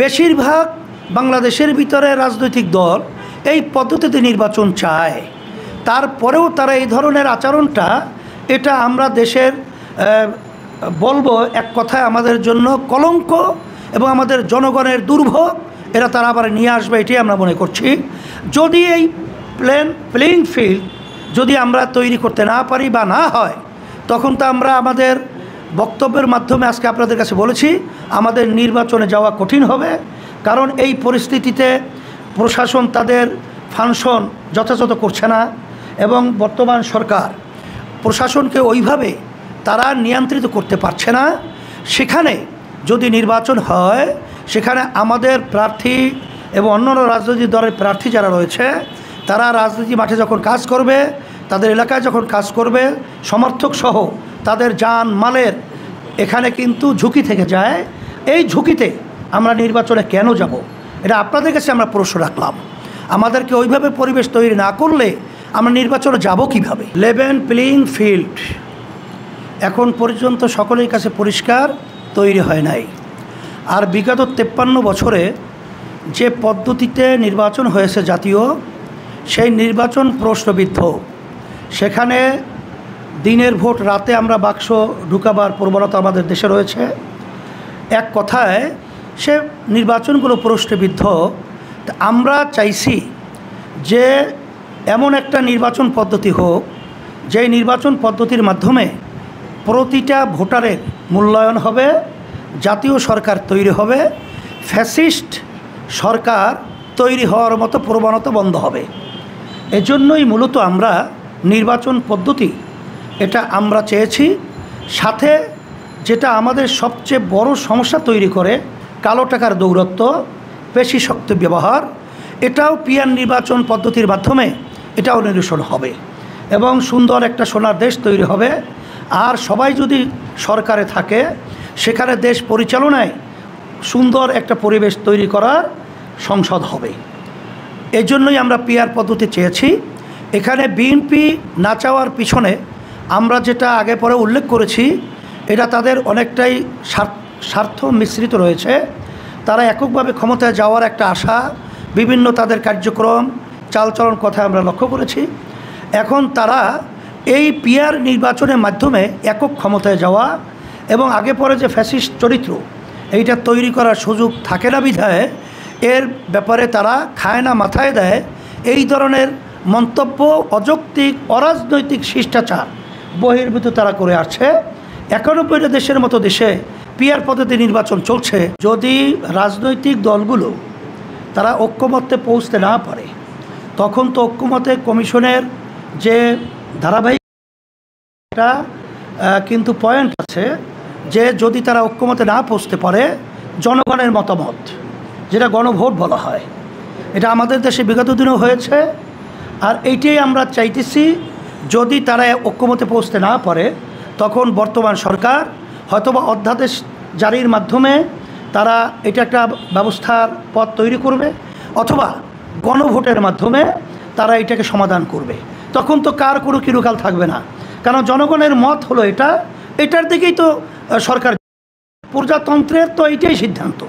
বেশিরভাগ বাংলাদেশের ভিতরে রাজনৈতিক দল এই পদ্ধতিতে নির্বাচন চায়, তারপরেও তারা এই ধরনের আচরণটা, এটা আমরা দেশের বলবো এক কথায় আমাদের জন্য কলঙ্ক এবং আমাদের জনগণের দুর্ভোগ, এরা তারা আবার নিয়ে আসবে, এটাই আমরা মনে করছি। যদি এই প্লেইং ফিল্ড যদি আমরা তৈরি করতে না পারি বা না হয়, তখন তো আমরা আমাদের বক্তব্যের মাধ্যমে আজকে আপনাদের কাছে বলেছি আমাদের নির্বাচনে যাওয়া কঠিন হবে। কারণ এই পরিস্থিতিতে প্রশাসন তাদের ফাংশন যথাযথ করছে না এবং বর্তমান সরকার প্রশাসনকে ওইভাবে তারা নিয়ন্ত্রিত করতে পারছে না। সেখানে যদি নির্বাচন হয়, সেখানে আমাদের প্রার্থী এবং অন্যান্য রাজনৈতিক দলের প্রার্থী যারা রয়েছে, তারা রাজনীতি মাঠে যখন কাজ করবে, তাদের এলাকায় যখন কাজ করবে, সমর্থক সহ তাদের জান মালের এখানে কিন্তু ঝুঁকি থেকে যায়। এই ঝুঁকিতে আমরা নির্বাচনে কেন যাব? এটা আপনাদের কাছে আমরা প্রশ্ন রাখলাম। আমাদেরকে ওইভাবে পরিবেশ তৈরি না করলে আমরা নির্বাচনে যাব কিভাবে? লেভেল প্লেইং ফিল্ড এখন পর্যন্ত সকলের কাছে পরিষ্কার তৈরি হয় নাই। আর বিগত 53 বছরে যে পদ্ধতিতে নির্বাচন হয়েছে জাতীয়, সেই নির্বাচন প্রশ্নবিদ্ধ। সেখানে দিনের ভোট রাতে আমরা বাক্স ঢুকাবার প্রবণতা আমাদের দেশে রয়েছে। এক কথায় সে নির্বাচনগুলো প্রশ্নবিদ্ধ। আমরা চাইছি যে এমন একটা নির্বাচন পদ্ধতি হোক, যেই নির্বাচন পদ্ধতির মাধ্যমে প্রতিটা ভোটারের মূল্যায়ন হবে, জাতীয় সরকার তৈরি হবে, ফ্যাসিস্ট সরকার তৈরি হওয়ার মতো প্রবণতা বন্ধ হবে। এজন্যই মূলত আমরা নির্বাচন পদ্ধতি এটা আমরা চেয়েছি। সাথে যেটা আমাদের সবচেয়ে বড় সমস্যা তৈরি করে, কালো টাকার দৌরত্ব, পেশি শক্তি ব্যবহার, এটাও পিয়ার নির্বাচন পদ্ধতির মাধ্যমে এটাও নিরসন হবে এবং সুন্দর একটা সোনার দেশ তৈরি হবে। আর সবাই যদি সরকারে থাকে, সেখানে দেশ পরিচালনায় সুন্দর একটা পরিবেশ তৈরি করার সংসদ হবে। এই জন্যই আমরা পিয়ার পদ্ধতি চেয়েছি। এখানে বিএনপি না চাওয়ার পিছনে আমরা যেটা আগে পরে উল্লেখ করেছি, এটা তাদের অনেকটাই স্বার্থ মিশ্রিত রয়েছে। তারা এককভাবে ক্ষমতায় যাওয়ার একটা আশা, বিভিন্ন তাদের কার্যক্রম চালচলন কথা আমরা লক্ষ্য করেছি। এখন তারা এই পিয়ার নির্বাচনের মাধ্যমে একক ক্ষমতায় যাওয়া এবং আগে পরে যে ফ্যাসিস্ট চরিত্র এইটা তৈরি করার সুযোগ থাকে না বিধায় এর ব্যাপারে তারা খায় না মাথায় দেয়। এই ধরনের মন্তব্য অযৌক্তিক, অরাজনৈতিক শিষ্টাচার বহির্ভূত তারা করে আসছে। 91টা দেশের মতো দেশে পিয়ার পদ্ধতি নির্বাচন চলছে। যদি রাজনৈতিক দলগুলো তারা ঐক্যমত্যে পৌঁছতে না পারে, তখন তো ঐক্যমতে কমিশনের যে ধারাবাহিক একটা কিন্তু পয়েন্ট আছে যে যদি তারা ঐক্যমতে না পৌঁছতে পারে, জনগণের মতামত যেটা গণভোট বলা হয়, এটা আমাদের দেশে বিগত দিনেও হয়েছে। আর এইটাই আমরা চাইতেছি, যদি তারা ঐক্যমতে পৌঁছতে না পারে, তখন বর্তমান সরকার হয়তোবা অধ্যাদেশ জারির মাধ্যমে তারা এটা একটা ব্যবস্থার পথ তৈরি করবে, অথবা গণভোটের মাধ্যমে তারা এটাকে সমাধান করবে। তখন তো কার কোনো কিরুকাল থাকবে না, কারণ জনগণের মত হলো এটার দিকেই তো সরকার, প্রজাতন্ত্রের তো এইটাই সিদ্ধান্ত।